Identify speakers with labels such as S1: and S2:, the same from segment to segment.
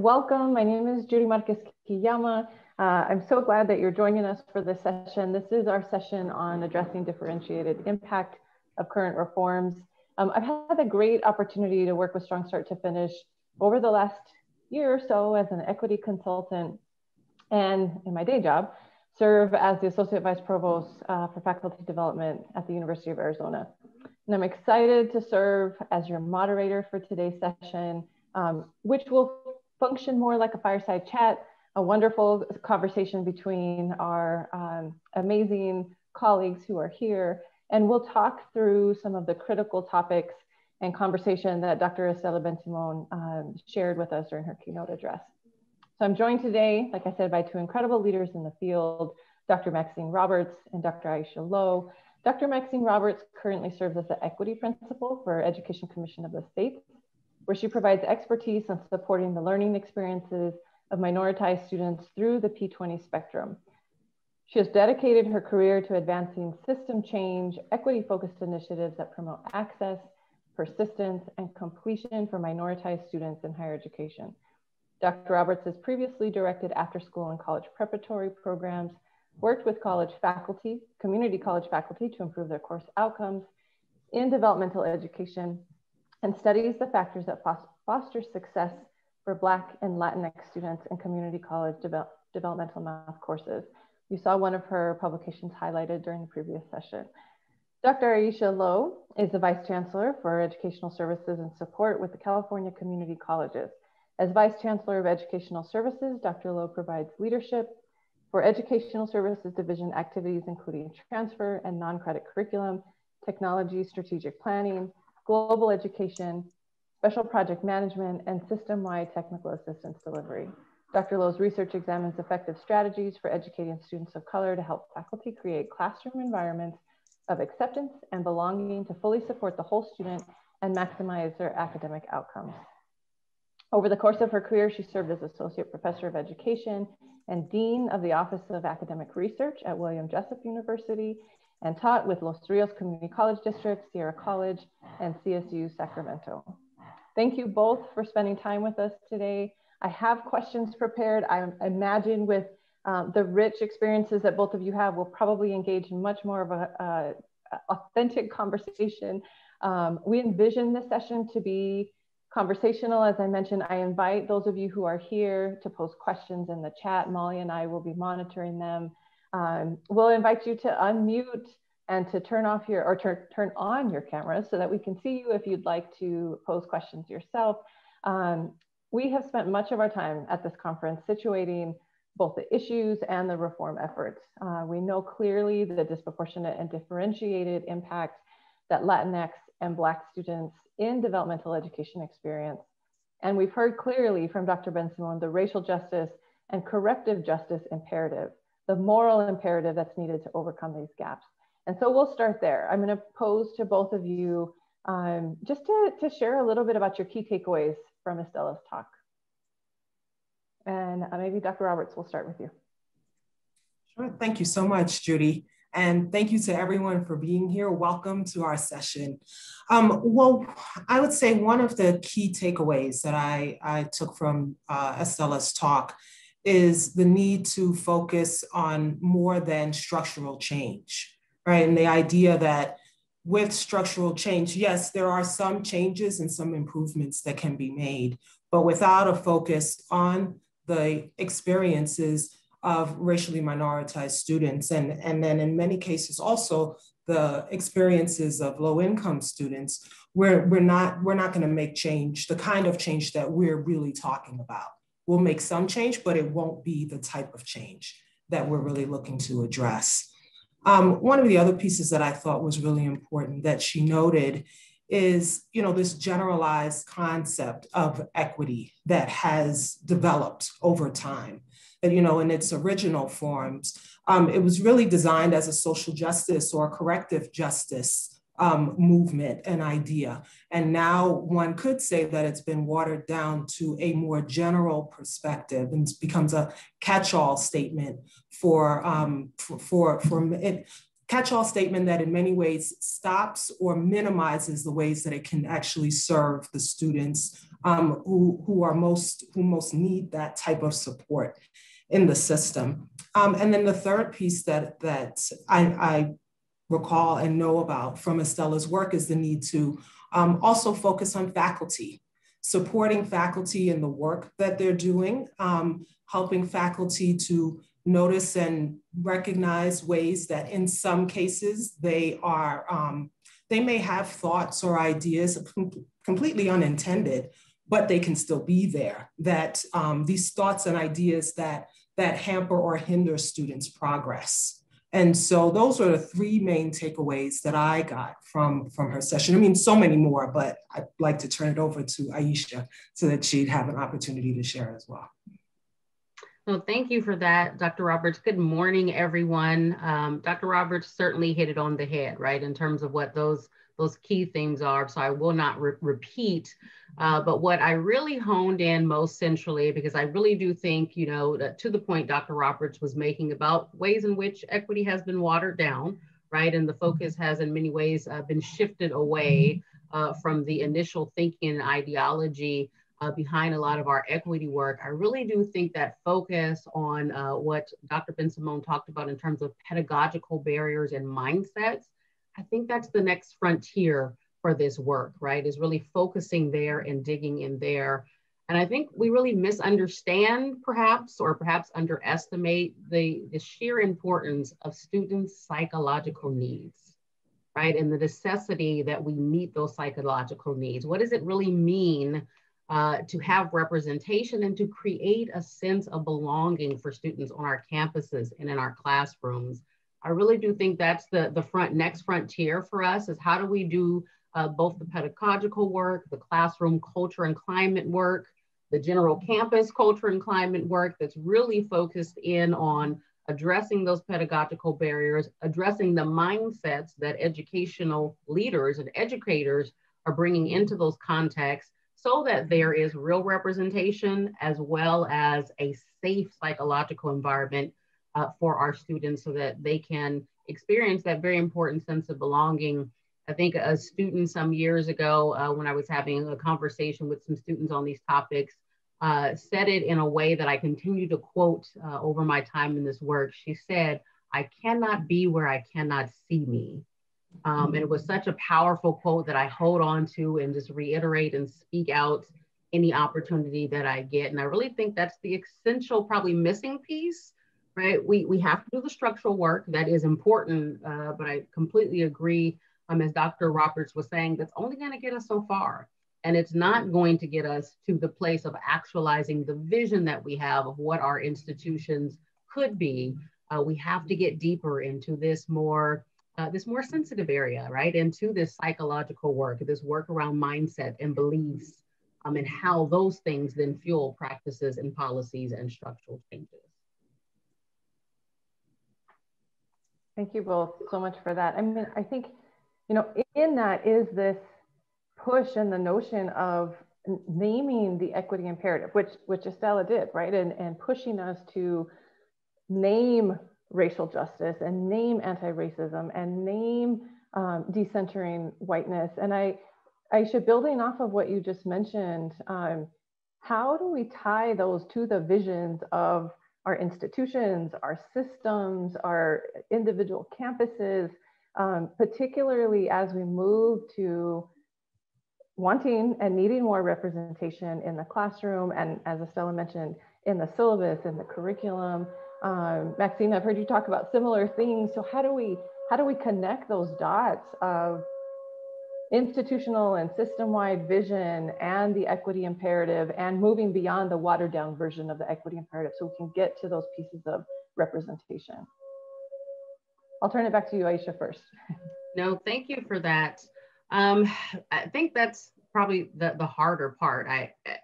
S1: welcome. My name is Judy Marquez Kiyama. I'm so glad that you're joining us for this session. This is our session on addressing differentiated impact of current reforms. I've had a great opportunity to work with Strong Start to Finish over the last year or so as an equity consultant, and in my day job, serve as the Associate Vice Provost for Faculty Development at the University of Arizona. And I'm excited to serve as your moderator for today's session, which will function more like a fireside chat, a wonderful conversation between our amazing colleagues who are here. And we'll talk through some of the critical topics and conversation that Dr. Estela Ben-Simon shared with us during her keynote address. So I'm joined today, like I said, by two incredible leaders in the field, Dr. Maxine Roberts and Dr. Aisha Lowe. Dr. Maxine Roberts currently serves as the Equity Principal for Education Commission of the States, where she provides expertise on supporting the learning experiences of minoritized students through the P20 spectrum. She has dedicated her career to advancing system change, equity-focused initiatives that promote access, persistence, and completion for minoritized students in higher education. Dr. Roberts has previously directed after-school and college preparatory programs, worked with college faculty, community college faculty to improve their course outcomes in developmental education, and studies the factors that foster success for Black and Latinx students in community college developmental math courses. You saw one of her publications highlighted during the previous session. Dr. Aisha Lowe is the Vice Chancellor for Educational Services and Support with the California Community Colleges. As Vice Chancellor of Educational Services, Dr. Lowe provides leadership for Educational Services Division activities, including transfer and non-credit curriculum, technology, strategic planning, global education, special project management, and system-wide technical assistance delivery. Dr. Lowe's research examines effective strategies for educating students of color to help faculty create classroom environments of acceptance and belonging to fully support the whole student and maximize their academic outcomes. Over the course of her career, she served as Associate Professor of Education and Dean of the Office of Academic Research at William Jessup University, and taught with Los Rios Community College District, Sierra College, and CSU Sacramento. Thank you both for spending time with us today. I have questions prepared. I imagine with the rich experiences that both of you have, we'll probably engage in much more of a authentic conversation. We envision this session to be conversational. As I mentioned, I invite those of you who are here to post questions in the chat. Molly and I will be monitoring them. We'll invite you to unmute and to turn off your, or turn on your camera so that we can see you if you'd like to pose questions yourself. We have spent much of our time at this conference situating both the issues and the reform efforts. We know clearly the disproportionate and differentiated impact that Latinx and Black students in developmental education experience. And we've heard clearly from Dr. Ben-Simon the racial justice and corrective justice imperative, the moral imperative that's needed to overcome these gaps. And so we'll start there. I'm going to pose to both of you just to share a little bit about your key takeaways from Estela's talk. And maybe Dr. Roberts, we'll start with you.
S2: Sure. Thank you so much, Judy. And thank you to everyone for being here. Welcome to our session. Well, I would say one of the key takeaways that I took from Estela's talk is the need to focus on more than structural change, right? And the idea that with structural change, yes, there are some changes and some improvements that can be made, but without a focus on the experiences of racially minoritized students, and then in many cases also the experiences of low-income students, we're not going to make change, the kind of change that we're really talking about. We'll make some change, but it won't be the type of change that we're really looking to address. One of the other pieces that I thought was really important that she noted is, this generalized concept of equity that has developed over time. And, in its original forms, it was really designed as a social justice or corrective justice movement and idea. And now one could say that it's been watered down to a more general perspective and becomes a catch-all statement catch-all statement that in many ways stops or minimizes the ways that it can actually serve the students who most need that type of support in the system. And then the third piece that I recall and know about from Estella's work is the need to also focus on faculty, supporting faculty in the work that they're doing, helping faculty to notice and recognize ways that in some cases they may have thoughts or ideas completely unintended, but they can still be there, that these thoughts and ideas that hamper or hinder students' progress. And so those are the three main takeaways that I got from her session. I mean, so many more, but I'd like to turn it over to Aisha so that she'd have an opportunity to share as well.
S3: Well, thank you for that, Dr. Roberts. Good morning, everyone. Dr. Roberts certainly hit it on the head, right, in terms of what those key things are. So I will not repeat, but what I really honed in most centrally, because I really do think, you know, to the point Dr. Roberts was making about ways in which equity has been watered down, right? And the focus has in many ways been shifted away from the initial thinking and ideology behind a lot of our equity work. I really do think that focus on what Dr. Ben-Simone talked about in terms of pedagogical barriers and mindsets, I think that's the next frontier for this work, right? Is really focusing there and digging in there. And I think we really misunderstand perhaps, or perhaps underestimate the sheer importance of students' psychological needs, right? And the necessity that we meet those psychological needs. What does it really mean to have representation and to create a sense of belonging for students on our campuses and in our classrooms? I really do think that's the next frontier for us, is how do we do both the pedagogical work, the classroom culture and climate work, the general campus culture and climate work that's really focused in on addressing those pedagogical barriers, addressing the mindsets that educational leaders and educators are bringing into those contexts, so that there is real representation as well as a safe psychological environment for our students, so that they can experience that very important sense of belonging. I think a student some years ago, when I was having a conversation with some students on these topics, said it in a way that I continue to quote over my time in this work. She said, "I cannot be where I cannot see me." And it was such a powerful quote that I hold on to and just reiterate and speak out any opportunity that I get. And I really think that's the essential, probably missing piece, right? We have to do the structural work that is important, but I completely agree, as Dr. Roberts was saying, that's only going to get us so far. And it's not going to get us to the place of actualizing the vision that we have of what our institutions could be. We have to get deeper into this more sensitive area, right? Into this psychological work, this work around mindset and beliefs, and how those things then fuel practices and policies and structural changes.
S1: Thank you both so much for that. I mean, I think, you know, in that is this push and the notion of naming the equity imperative, which Estella did, right? And pushing us to name racial justice and name anti-racism and name decentering whiteness. And Aisha, building off of what you just mentioned, how do we tie those to the visions of our institutions, our systems, our individual campuses, particularly as we move to wanting and needing more representation in the classroom, and as Estella mentioned, in the syllabus, in the curriculum. Maxine, I've heard you talk about similar things. So how do we connect those dots of institutional and system-wide vision and the equity imperative, and moving beyond the watered down version of the equity imperative so we can get to those pieces of representation? I'll turn it back to you, Aisha, first.
S3: No, thank you for that. I think that's probably the harder part.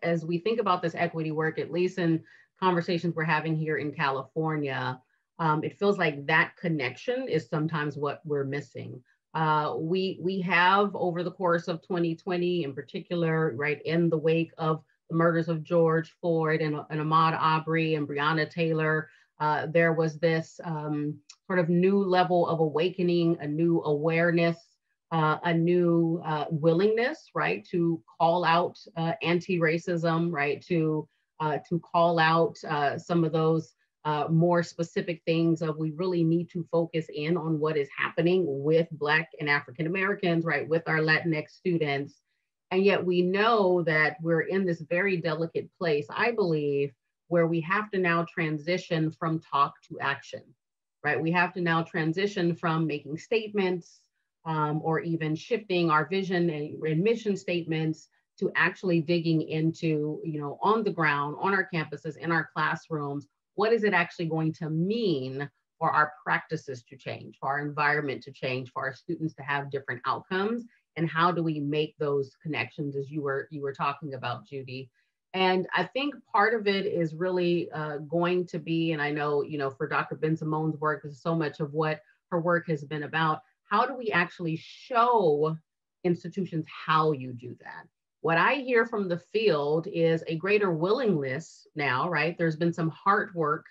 S3: As we think about this equity work, at least in conversations we're having here in California, it feels like that connection is sometimes what we're missing. We have, over the course of 2020 in particular, right, in the wake of the murders of George Floyd and Ahmaud Arbery and Breonna Taylor, there was this sort of new level of awakening, a new awareness a new willingness, right, to call out anti-racism, right, to call out some of those more specific things of we really need to focus in on what is happening with Black and African Americans, right, with our Latinx students. And yet we know that we're in this very delicate place, I believe, where we have to now transition from talk to action, right? We have to now transition from making statements or even shifting our vision and mission statements to actually digging into, you know, on the ground, on our campuses, in our classrooms, what is it actually going to mean for our practices to change, for our environment to change, for our students to have different outcomes, and how do we make those connections as you were talking about, Judy? And I think part of it is really going to be, and I know, you know, for Dr. Ben-Simone's work, this is so much of what her work has been about, how do we actually show institutions how you do that? What I hear from the field is a greater willingness now, right? There's been some hard work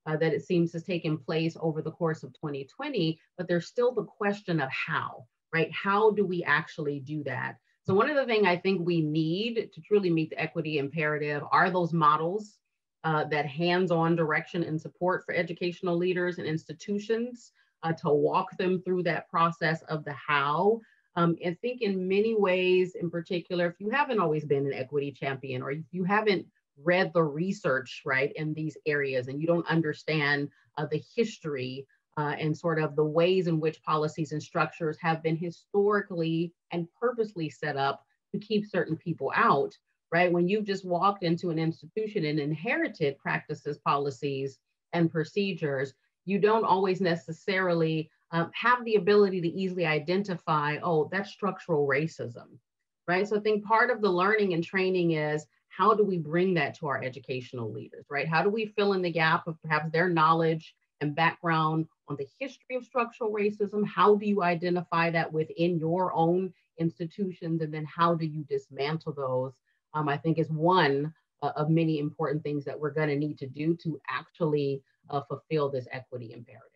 S3: that it seems has taken place over the course of 2020, but there's still the question of how, right? How do we actually do that? So one of the things I think we need to truly meet the equity imperative are those models, that hands-on direction and support for educational leaders and institutions to walk them through that process of the how. And think in many ways, in particular, if you haven't always been an equity champion or if you haven't read the research, right, in these areas and you don't understand the history and sort of the ways in which policies and structures have been historically and purposely set up to keep certain people out, right? When you've just walked into an institution and inherited practices, policies, and procedures, you don't always necessarily have the ability to easily identify, oh, that's structural racism, right? So I think part of the learning and training is how do we bring that to our educational leaders, right? How do we fill in the gap of perhaps their knowledge and background on the history of structural racism? How do you identify that within your own institutions? And then how do you dismantle those? I think is one of many important things that we're going to need to do to actually fulfill this equity imperative.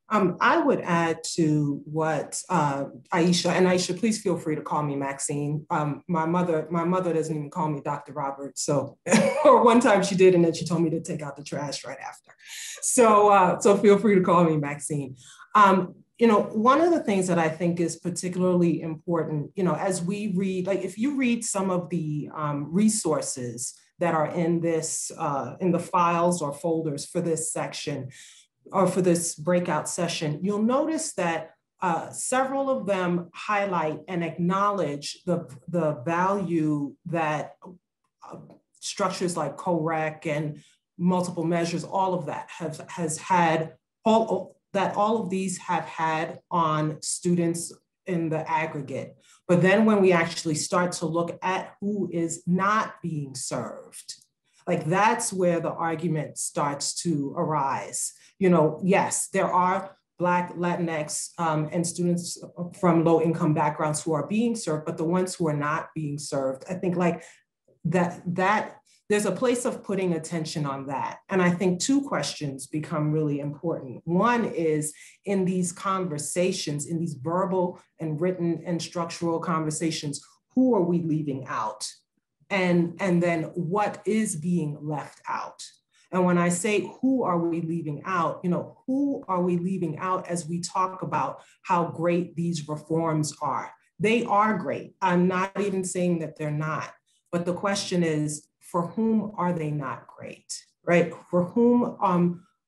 S2: I would add to what Aisha, and Aisha, please feel free to call me Maxine. My mother doesn't even call me Dr. Roberts. So, or one time she did, and then she told me to take out the trash right after. So, so feel free to call me Maxine. You know, one of the things that I think is particularly important, you know, as we read, like if you read some of the resources that are in this, in the files or folders for this section, or for this breakout session, you'll notice that several of them highlight and acknowledge the value that structures like COREC and multiple measures, all of that has had, all of these have had on students in the aggregate. But then when we actually start to look at who is not being served, like that's where the argument starts to arise. You know, yes, there are Black, Latinx, and students from low income backgrounds who are being served, but the ones who are not being served, I think like that there's a place of putting attention on that. And I think two questions become really important. One is in these conversations, in these verbal and written and structural conversations, who are we leaving out? And then what is being left out? And when I say who are we leaving out, you know, who are we leaving out as we talk about how great these reforms are? They are great. I'm not even saying that they're not, but the question is, for whom are they not great, right? For whom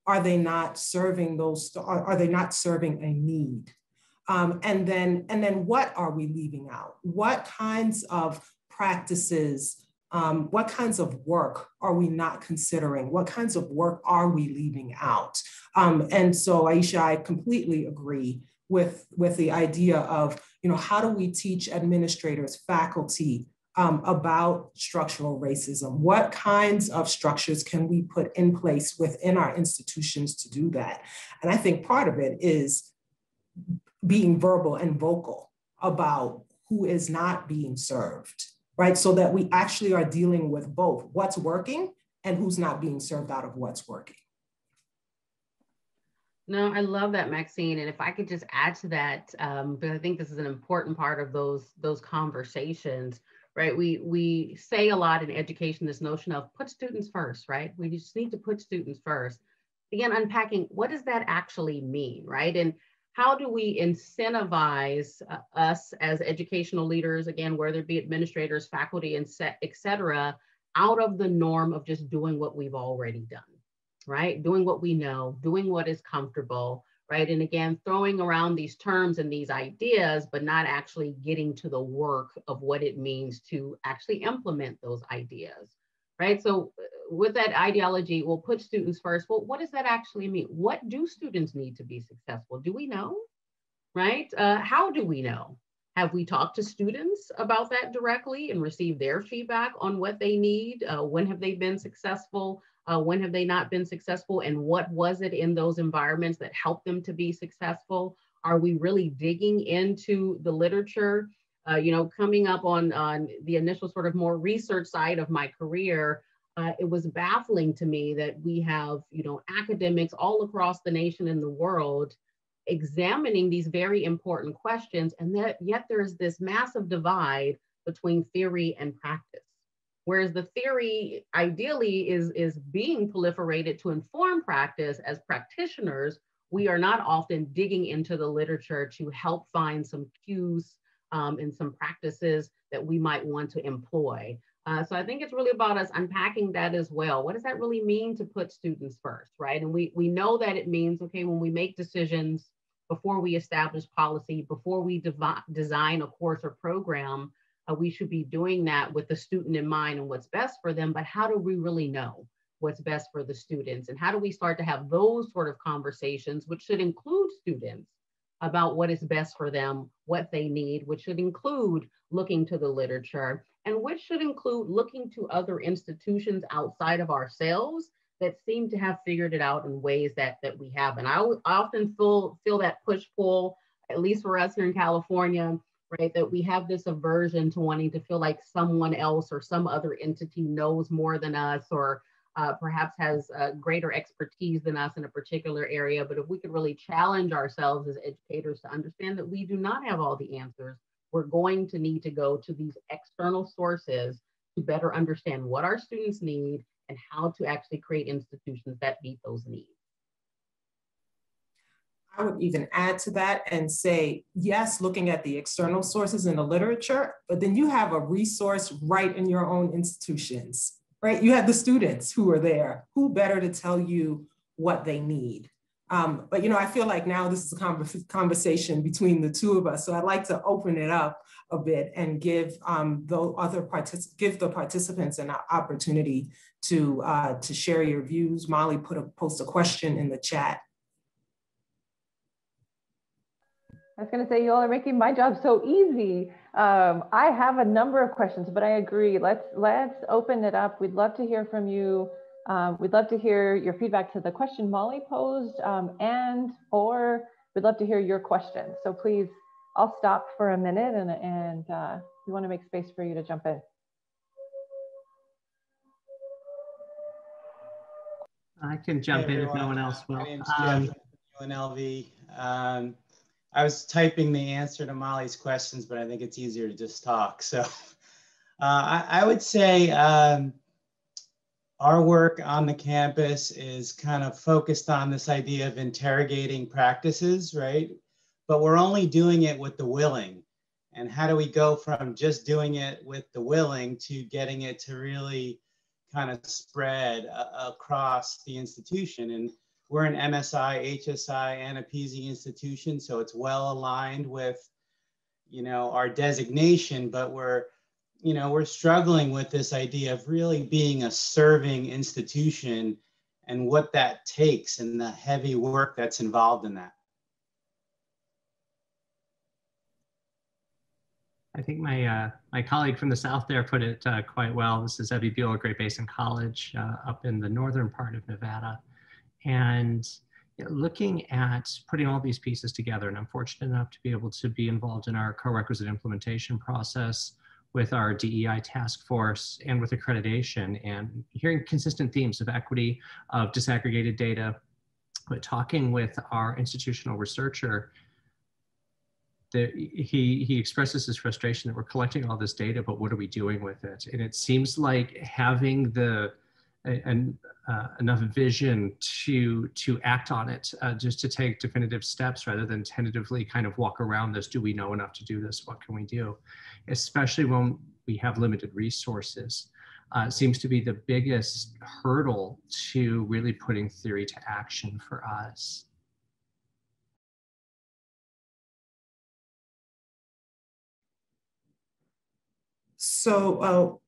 S2: are they not serving those, are they not serving a need? And then what are we leaving out? What kinds of practices, what kinds of work are we not considering? What kinds of work are we leaving out? And so Aisha, I completely agree with the idea of, you know, how do we teach administrators, faculty about structural racism? What kinds of structures can we put in place within our institutions to do that? And I think part of it is being verbal and vocal about who is not being served, right? So that we actually are dealing with both what's working and who's not being served out of what's working.
S3: No, I love that, Maxine. And if I could just add to that, because I think this is an important part of those conversations, right? We say a lot in education, this notion of put students first, right? We just need to put students first. Again, unpacking, what does that actually mean, right? And how do we incentivize us as educational leaders, again, whether it be administrators, faculty, and et cetera, out of the norm of just doing what we've already done, right? Doing what we know, doing what is comfortable, right? And again, throwing around these terms and these ideas, but not actually getting to the work of what it means to actually implement those ideas, right? So with that ideology, we'll put students first. Well, what does that actually mean? What do students need to be successful? Do we know, right? How do we know? Have we talked to students about that directly and received their feedback on what they need? When have they been successful? When have they not been successful? And what was it in those environments that helped them to be successful? Are we really digging into the literature? Coming up on the initial sort of more research side of my career, it was baffling to me that we have, academics all across the nation and the world examining these very important questions, and that yet there's this massive divide between theory and practice. Whereas the theory ideally is being proliferated to inform practice, as practitioners, we are not often digging into the literature to help find some cues and some practices that we might want to employ. So I think it's really about us unpacking that as well. What does that really mean to put students first, right? And we know that it means, okay, when we make decisions, before we establish policy, before we design a course or program, we should be doing that with the student in mind and what's best for them. But how do we really know what's best for the students? And how do we start to have those sort of conversations, which should include students, about what is best for them, what they need, which should include looking to the literature, and which should include looking to other institutions outside of ourselves that seem to have figured it out in ways that we haven't. I often feel that push-pull, at least for us here in California, right, that we have this aversion to wanting to feel like someone else or some other entity knows more than us, or perhaps has greater expertise than us in a particular area. But if we could really challenge ourselves as educators to understand that we do not have all the answers, we're going to need to go to these external sources to better understand what our students need and how to actually create institutions that meet those needs.
S2: I would even add to that and say, yes, looking at the external sources in the literature, but then you have a resource right in your own institutions, right? You have the students who are there. Who better to tell you what they need? But I feel like now this is a conversation between the two of us. So I'd like to open it up a bit and give the participants an opportunity to share your views. Molly post a question in the chat.
S1: I was going to say, you all are making my job so easy. I have a number of questions, but I agree. Let's open it up. We'd love to hear from you. We'd love to hear your feedback to the question Molly posed, or we'd love to hear your questions. So please, I'll stop for a minute and we want to make space for you to jump in.
S4: I can jump in if no one else will.
S5: My name's Jeff from UNLV. I was typing the answer to Molly's questions, but I think it's easier to just talk. So I would say our work on the campus is kind of focused on this idea of interrogating practices, right? But we're only doing it with the willing. And how do we go from just doing it with the willing to getting it to really kind of spread across the institution? And we're an MSI, HSI, and a PZ institution, so it's well aligned with, our designation, but we're struggling with this idea of really being a serving institution and what that takes and the heavy work that's involved in that.
S4: I think my colleague from the South there put it quite well. This is Evie Buell at Great Basin College up in the northern part of Nevada. And looking at putting all these pieces together, and I'm fortunate enough to be able to be involved in our co-requisite implementation process with our DEI task force and with accreditation, and hearing consistent themes of equity, of disaggregated data, But talking with our institutional researcher, he expresses his frustration that we're collecting all this data, but what are we doing with it? And it seems like having enough vision to act on it, just to take definitive steps rather than tentatively kind of walk around this. Do we know enough to do this? What can we do? Especially when we have limited resources. Seems to be the biggest hurdle to really putting theory to action for us.
S2: So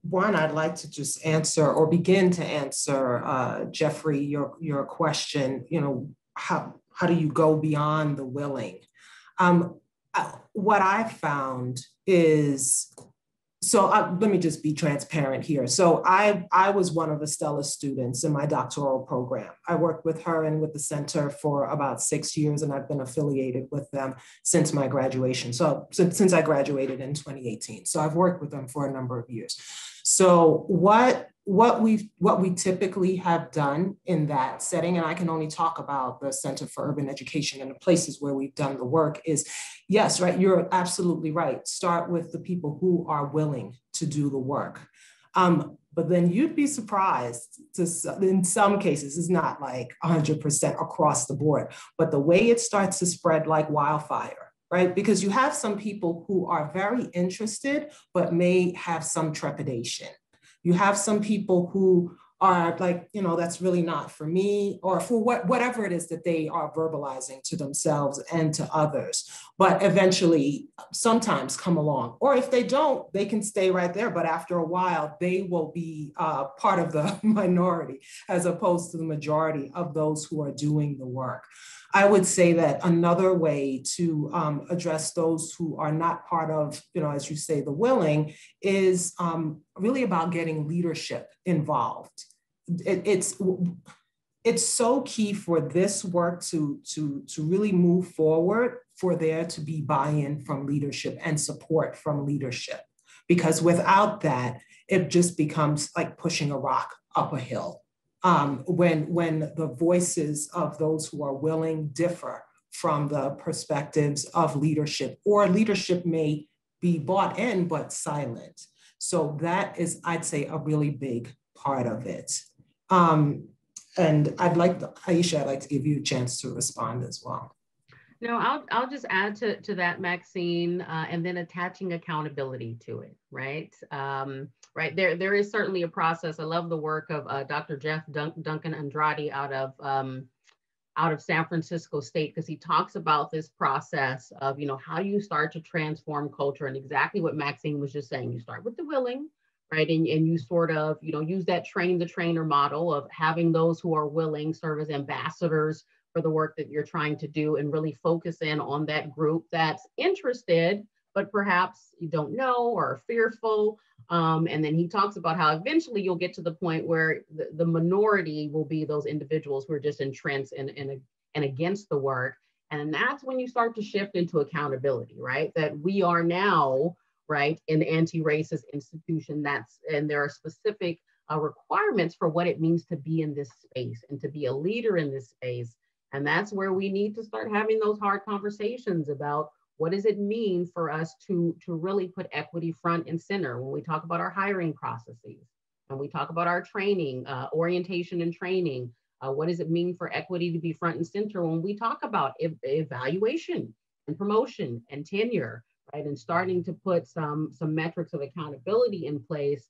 S2: one, I'd like to just answer or begin to answer, Jeffrey, your question, how do you go beyond the willing? What I found is, let me just be transparent here. So I was one of Estella's students in my doctoral program. I worked with her and with the center for about 6 years, and I've been affiliated with them since my graduation. So since I graduated in 2018. So I've worked with them for a number of years. So what we typically have done in that setting, and I can only talk about the Center for Urban Education and the places where we've done the work, is yes, right, you're absolutely right. Start with the people who are willing to do the work. But then you'd be surprised in some cases, it's not like 100% across the board, but the way it starts to spread like wildfire, right? Because you have some people who are very interested, but may have some trepidation. You have some people who are like, that's really not for me, or for whatever it is that they are verbalizing to themselves and to others, but eventually sometimes come along. Or if they don't, they can stay right there, but after a while, they will be part of the minority as opposed to the majority of those who are doing the work. I would say that another way to address those who are not part of, as you say, the willing, is really about getting leadership involved. It's so key for this work to really move forward, for there to be buy-in from leadership and support from leadership. Because without that, it just becomes like pushing a rock up a hill. When the voices of those who are willing differ from the perspectives of leadership, or leadership may be bought in but silent. So that is, I'd say, a really big part of it. And Aisha, I'd like to give you a chance to respond as well.
S3: No, I'll just add to that, Maxine, and then attaching accountability to it, right? Right, there is certainly a process. I love the work of Dr. Jeff Duncan Andrade out of San Francisco State, because he talks about this process of, how you start to transform culture, and exactly what Maxine was just saying. You start with the willing, right? And you sort of, use that train the trainer model of having those who are willing serve as ambassadors for the work that you're trying to do, and really focus in on that group that's interested, but perhaps you don't know or are fearful. And then he talks about how eventually you'll get to the point where the minority will be those individuals who are just entrenched and against the work. And that's when you start to shift into accountability, right? That we are now, right, an anti-racist institution, and there are specific requirements for what it means to be in this space and to be a leader in this space. And that's where we need to start having those hard conversations about what does it mean for us to really put equity front and center when we talk about our hiring processes, and we talk about our training, orientation and training. What does it mean for equity to be front and center when we talk about evaluation and promotion and tenure, right? And starting to put some metrics of accountability in place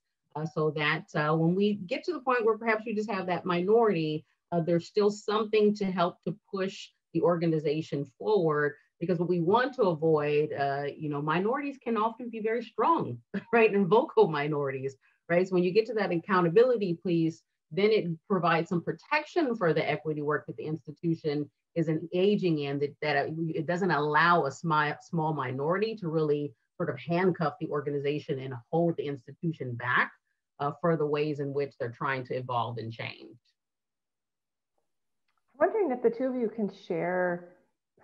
S3: so that when we get to the point where perhaps you just have that minority, there's still something to help to push the organization forward. Because what we want to avoid, minorities can often be very strong, right? And vocal minorities, right? So when you get to that accountability piece, then it provides some protection for the equity work that the institution is engaging in, that it doesn't allow a small minority to really sort of handcuff the organization and hold the institution back for the ways in which they're trying to evolve and change.
S1: I'm wondering if the two of you can share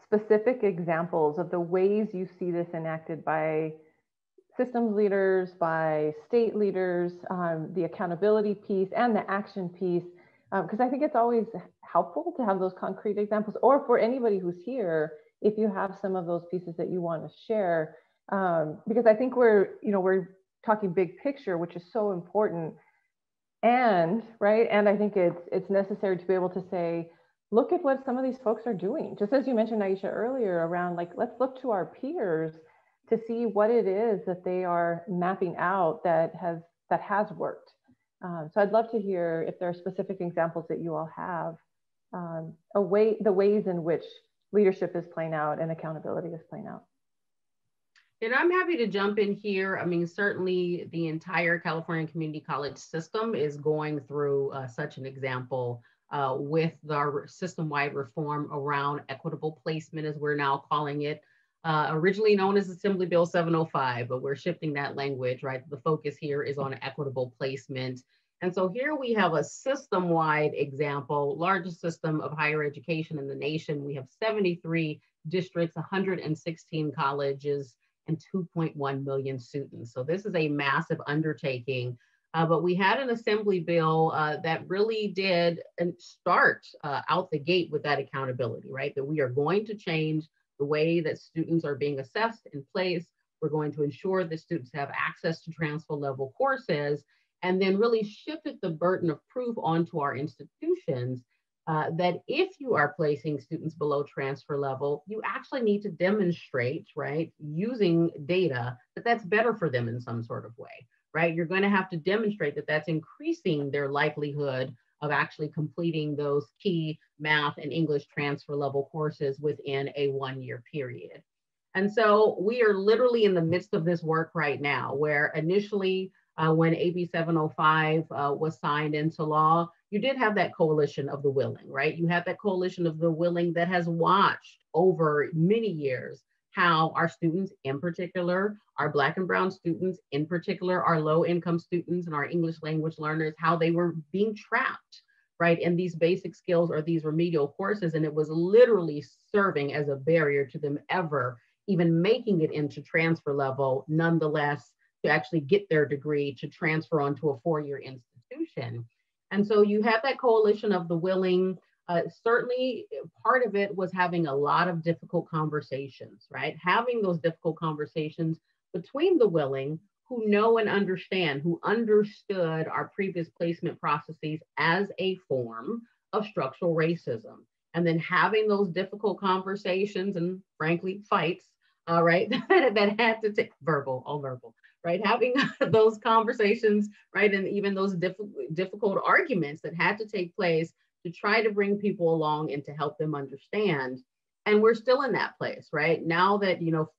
S1: specific examples of the ways you see this enacted by systems leaders, by state leaders, the accountability piece and the action piece, because I think it's always helpful to have those concrete examples, or for anybody who's here, if you have some of those pieces that you want to share, because I think we're talking big picture, which is so important. And I think it's necessary to be able to say, look at what some of these folks are doing. Just as you mentioned, Aisha, earlier, around like, let's look to our peers to see what it is that they are mapping out that has worked. So I'd love to hear if there are specific examples that you all have, the ways in which leadership is playing out and accountability is playing out.
S3: And I'm happy to jump in here. I mean, certainly the entire California Community College system is going through such an example with our system-wide reform around equitable placement, as we're now calling it, originally known as Assembly Bill 705, but we're shifting that language, right? The focus here is on equitable placement. And so here we have a system-wide example, largest system of higher education in the nation. We have 73 districts, 116 colleges, and 2.1 million students. So this is a massive undertaking. But we had an assembly bill that really did start out the gate with that accountability, right? That we are going to change the way that students are being assessed and placed. We're going to ensure that students have access to transfer level courses, and then really shifted the burden of proof onto our institutions that if you are placing students below transfer level, you actually need to demonstrate, right, using data, that that's better for them in some sort of way, right? You're going to have to demonstrate that that's increasing their likelihood of actually completing those key math and English transfer level courses within a 1-year period. And so we are literally in the midst of this work right now, where initially when AB 705 was signed into law, you did have that coalition of the willing, right? You have that coalition of the willing that has watched over many years how our students in particular, our Black and Brown students in particular, our low income students and our English language learners, how they were being trapped, right, in these basic skills or these remedial courses. And it was literally serving as a barrier to them ever even making it into transfer level, nonetheless, to actually get their degree to transfer onto a 4-year institution. And so you have that coalition of the willing. Certainly part of it was having a lot of difficult conversations, right? Having those difficult conversations between the willing who know and understand, who understood our previous placement processes as a form of structural racism. And then having those difficult conversations and frankly fights, right, that had to take all verbal, right? Having those conversations, right? And even those difficult arguments that had to take place to try to bring people along and to help them understand. And we're still in that place, right? Now that,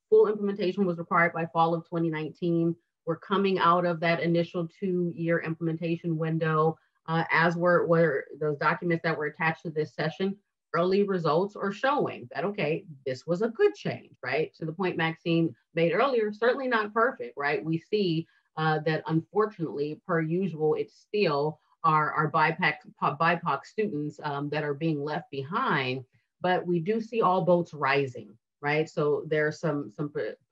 S3: full implementation was required by fall of 2019, we're coming out of that initial 2-year implementation window. As were those documents that were attached to this session, early results are showing that, okay, this was a good change, right? To the point Maxine made earlier, certainly not perfect, right? We see that unfortunately, per usual, it's still our BIPOC students that are being left behind, but we do see all boats rising, right? So there's some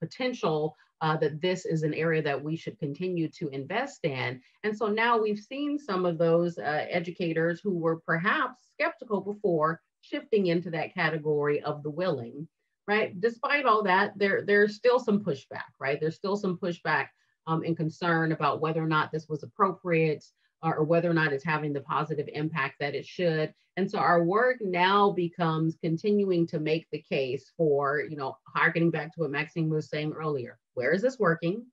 S3: potential that this is an area that we should continue to invest in. And so now we've seen some of those educators who were perhaps skeptical before shifting into that category of the willing, right? Despite all that, there's still some pushback, right? There's still some pushback and concern about whether or not this was appropriate or whether or not it's having the positive impact that it should. And so our work now becomes continuing to make the case for, harkening back to what Maxine was saying earlier. Where is this working?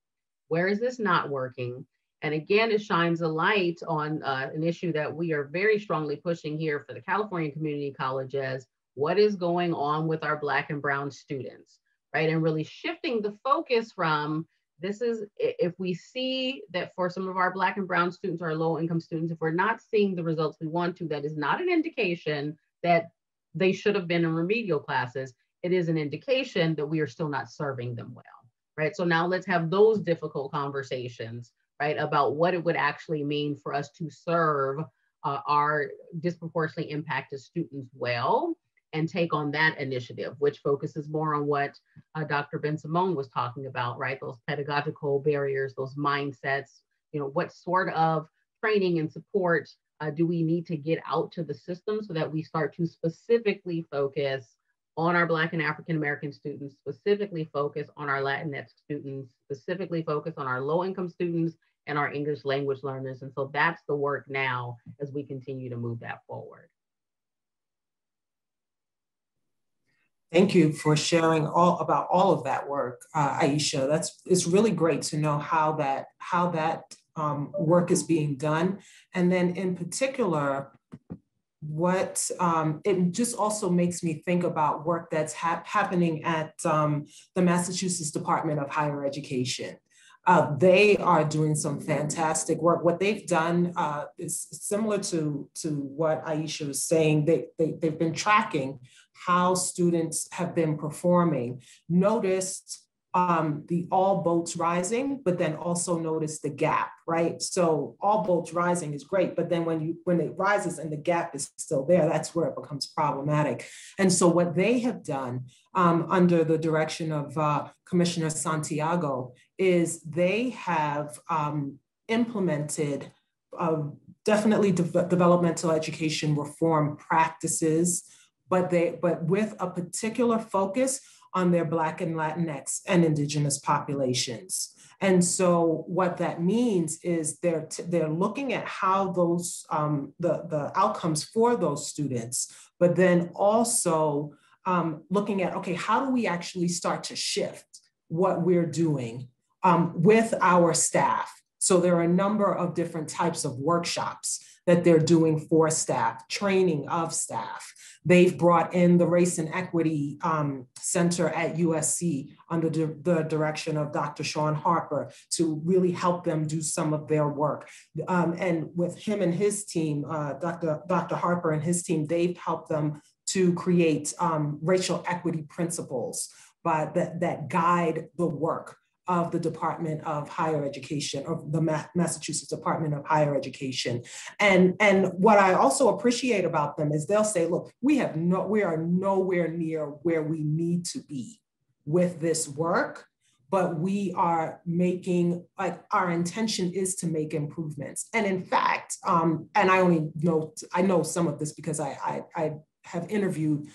S3: Where is this not working? And again, it shines a light on an issue that we are very strongly pushing here for the California community colleges. What is going on with our Black and Brown students, right? And really shifting the focus from this is, if we see that for some of our Black and Brown students, our low income students, if we're not seeing the results we want to, that is not an indication that they should have been in remedial classes. It is an indication that we are still not serving them well, right? So now let's have those difficult conversations, right, about what it would actually mean for us to serve our disproportionately impacted students well, and take on that initiative, which focuses more on what Dr. Ben-Simone was talking about, right? Those pedagogical barriers, those mindsets, what sort of training and support do we need to get out to the system so that we start to specifically focus on our Black and African American students, specifically focus on our Latinx students, specifically focus on our low-income students and our English language learners. And so that's the work now as we continue to move that forward.
S2: Thank you for sharing about all of that work, Aisha. It's really great to know how that work is being done. And then in particular, what it just also makes me think about work that's happening at the Massachusetts Department of Higher Education. They are doing some fantastic work. What they've done is similar to what Aisha was saying. They've been tracking how students have been performing, noticed the all boats rising, but then also notice the gap, right? So all boats rising is great, but then when it rises and the gap is still there, that's where it becomes problematic. And so what they have done under the direction of Commissioner Santiago is they have implemented definitely developmental education reform practices, but with a particular focus on their Black and Latinx and Indigenous populations. And so what that means is they're looking at how those, the outcomes for those students, but then also looking at, okay, how do we actually start to shift what we're doing with our staff? So there are a number of different types of workshops that they're doing for staff, training of staff. They've brought in the Race and Equity Center at USC under the direction of Dr. Sean Harper to really help them do some of their work. And with him and his team, Dr. Harper and his team, they've helped them to create racial equity principles that guide the work of the Department of Higher Education, of the Massachusetts Department of Higher Education. And what I also appreciate about them is they'll say, look, we are nowhere near where we need to be with this work, but we are making, like, our intention is to make improvements. And in fact, and I know some of this because I have interviewed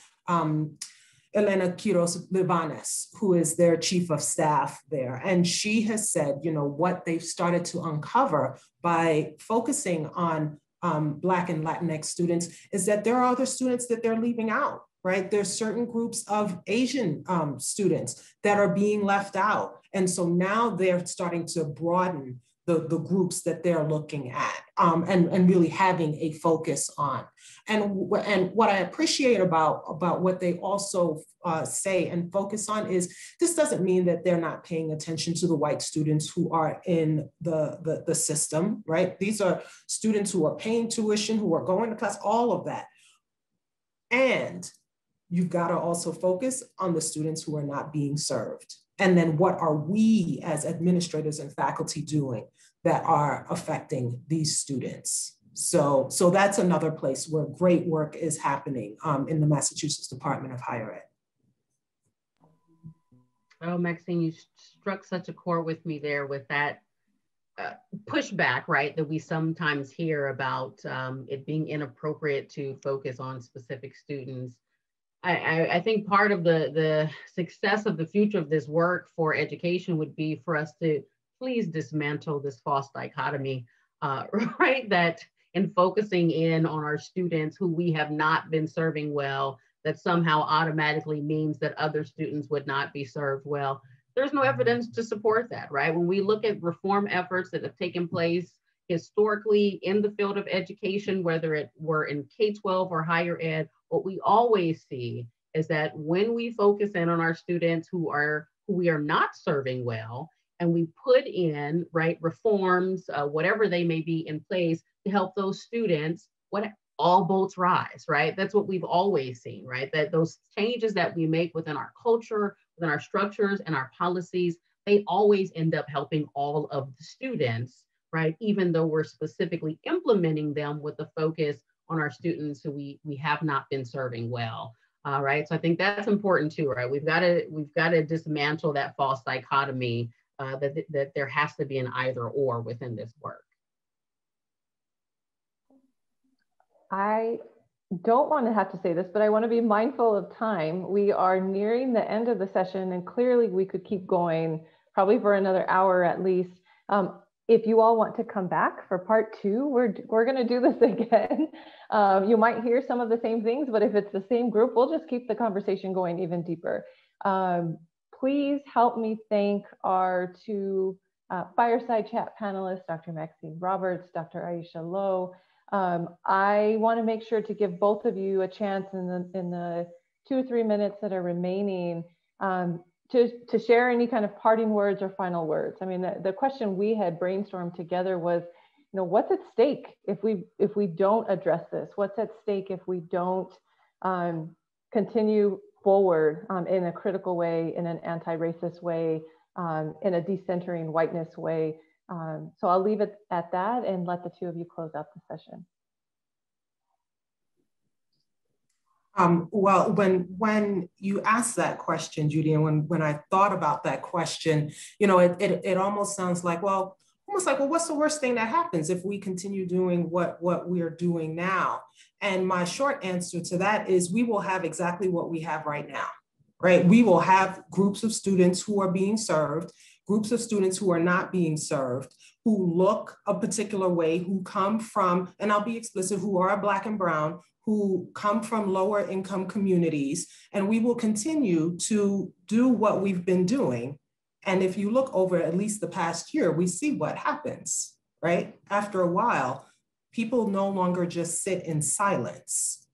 S2: Elena Quiroz Libanes, who is their chief of staff there. And she has said, what they've started to uncover by focusing on Black and Latinx students is that there are other students that they're leaving out, right? There's certain groups of Asian students that are being left out. And so now they're starting to broaden the groups that they're looking at and really having a focus on. And what I appreciate about what they also say and focus on is this doesn't mean that they're not paying attention to the white students who are in the system, right? These are students who are paying tuition, who are going to class, all of that. And you've got to also focus on the students who are not being served. And then what are we as administrators and faculty doing that are affecting these students? So that's another place where great work is happening in the Massachusetts Department of Higher Ed.
S3: Oh, Maxine, you struck such a chord with me there with that pushback, right, that we sometimes hear about it being inappropriate to focus on specific students. I think part of the success of the future of this work for education would be for us to please dismantle this false dichotomy, right? That in focusing in on our students who we have not been serving well, that somehow automatically means that other students would not be served well. There's no evidence to support that, right? When we look at reform efforts that have taken place historically in the field of education, whether it were in K-12 or higher ed, what we always see is that when we focus in on our students who we are not serving well, and we put in, right, reforms, whatever they may be in place to help those students, all boats rise, right? That's what we've always seen, right? That those changes that we make within our culture, within our structures and our policies, they always end up helping all of the students, right? Even though we're specifically implementing them with the focus on our students who we have not been serving well, right? So I think that's important too, right? We've got to dismantle that false dichotomy that there has to be an either or within this work.
S1: I don't want to have to say this, but I want to be mindful of time. We are nearing the end of the session, and clearly we could keep going probably for another hour at least. If you all want to come back for part 2, we're going to do this again. You might hear some of the same things, but if it's the same group, we'll just keep the conversation going even deeper. Please help me thank our 2 fireside chat panelists, Dr. Maxine Roberts, Dr. Aisha Lowe. I want to make sure to give both of you a chance in the 2 or 3 minutes that are remaining to share any kind of parting words or final words. I mean, the question we had brainstormed together was, you know, what's at stake if we don't address this? What's at stake if we don't continue forward in a critical way, in an anti-racist way, in a decentering whiteness way? So I'll leave it at that and let the 2 of you close out the session.
S2: Well, when you asked that question, Judy, and when I thought about that question, you know, it almost sounds like, well, what's the worst thing that happens if we continue doing what we are doing now? And my short answer to that is we will have exactly what we have right now, right? We will have groups of students who are being served, groups of students who are not being served, who look a particular way, who come from, and I'll be explicit, who are Black and brown, who come from lower income communities, and we will continue to do what we've been doing. And if you look over at least the past year, we see what happens, right? After a while, people no longer just sit in silence.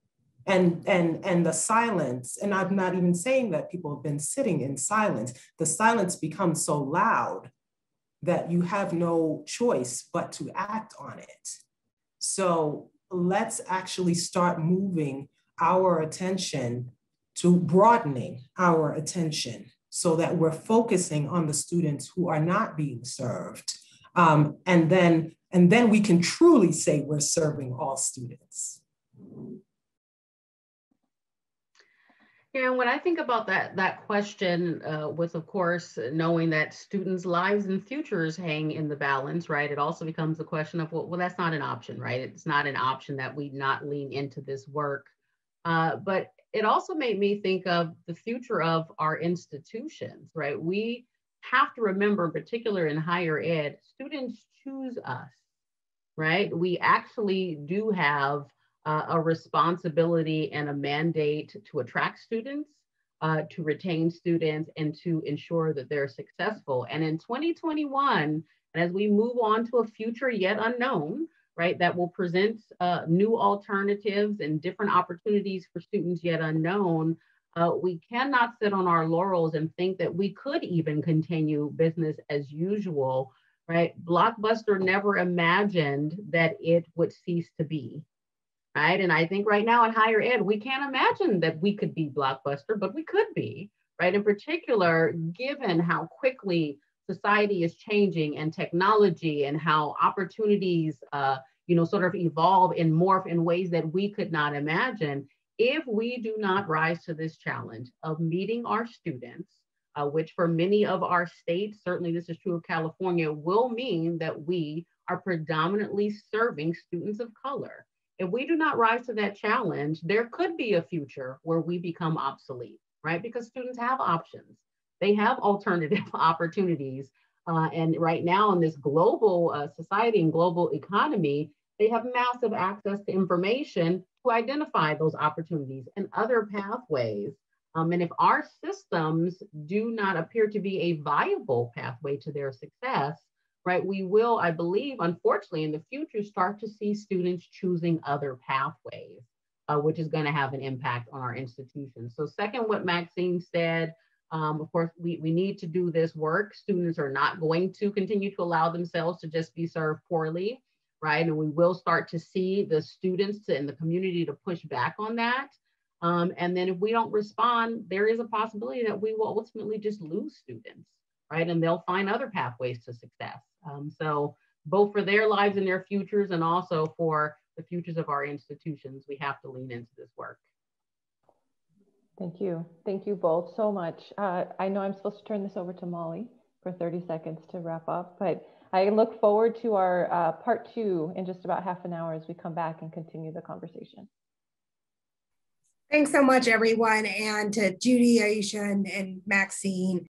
S2: And the silence, and I'm not even saying that people have been sitting in silence, the silence becomes so loud that you have no choice but to act on it. So let's actually start moving our attention to broadening our attention so that we're focusing on the students who are not being served. And then we can truly say we're serving all students.
S3: Yeah, and when I think about that question, with, of course, knowing that students' lives and futures hang in the balance, right? It also becomes a question of, well, that's not an option, right? It's not an option that we not lean into this work. But it also made me think of the future of our institutions, right? We have to remember, in particular in higher ed, students choose us, right? We actually do have a responsibility and a mandate to attract students, to retain students, and to ensure that they're successful. And in 2021, and as we move on to a future yet unknown, right, that will present new alternatives and different opportunities for students yet unknown, we cannot sit on our laurels and think that we could even continue business as usual, right? Blockbuster never imagined that it would cease to be. Right. And I think right now in higher ed, we can't imagine that we could be Blockbuster, but we could be, right? In particular, given how quickly society is changing and technology and how opportunities, sort of evolve and morph in ways that we could not imagine. If we do not rise to this challenge of meeting our students, which for many of our states, certainly this is true of California, will mean that we are predominantly serving students of color. If we do not rise to that challenge, there could be a future where we become obsolete, right? Because students have options. They have alternative opportunities. And right now in this global society and global economy, they have massive access to information to identify those opportunities and other pathways. And if our systems do not appear to be a viable pathway to their success, right, we will, I believe, unfortunately, in the future, start to see students choosing other pathways, which is going to have an impact on our institutions. So second, what Maxine said, of course, we need to do this work. Students are not going to continue to allow themselves to just be served poorly, right? And we will start to see the students in the community to push back on that. And then if we don't respond, there is a possibility that we will ultimately just lose students, right? And they'll find other pathways to success. So both for their lives and their futures, and also for the futures of our institutions, we have to lean into this work.
S1: Thank you. Thank you both so much. I know I'm supposed to turn this over to Molly for 30 seconds to wrap up, but I look forward to our part 2 in just about half an hour as we come back and continue the conversation.
S6: Thanks so much, everyone, and to Judy, Aisha, and Maxine.